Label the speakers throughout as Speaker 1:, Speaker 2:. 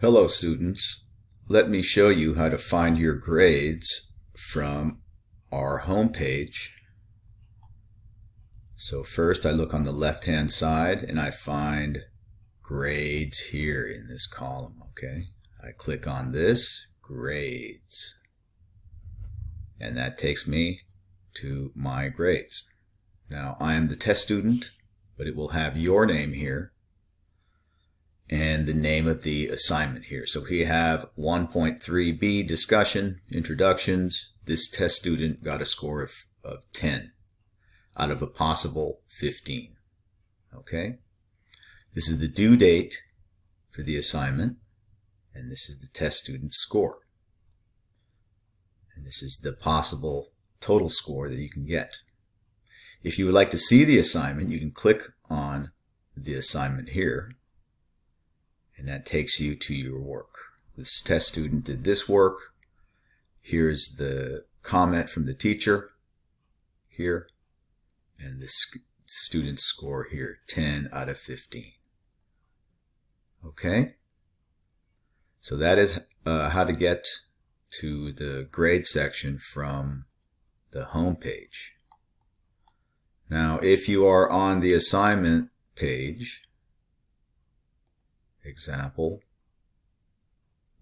Speaker 1: Hello students, let me show you how to find your grades from our home page. So first I look on the left hand side and I find grades here in this column. Okay, I click on this, grades, and that takes me to my grades. Now I am the test student, but it will have your name here and the name of the assignment here. So we have 1.3b discussion, introductions. This test student got a score of 10 out of a possible 15. Okay, this is the due date for the assignment, and this is the test student's score. And this is the possible total score that you can get. If you would like to see the assignment, you can click on the assignment here, and that takes you to your work. This test student did this work. Here's the comment from the teacher here, and this student's score here, 10 out of 15. Okay, so that is how to get to the grade section from the home page. Now, if you are on the assignment page, example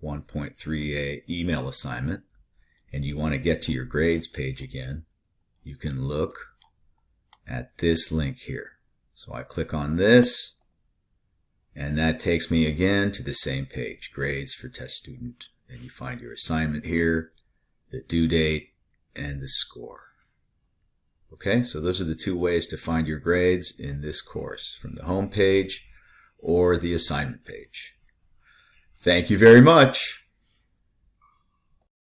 Speaker 1: 1.3a email assignment, and you want to get to your grades page again, you can look at this link here. So I click on this, and that takes me again to the same page, grades for test student, and you find your assignment here, the due date, and the score. Okay, so those are the two ways to find your grades in this course, from the home page or the assignment page. Thank you very much.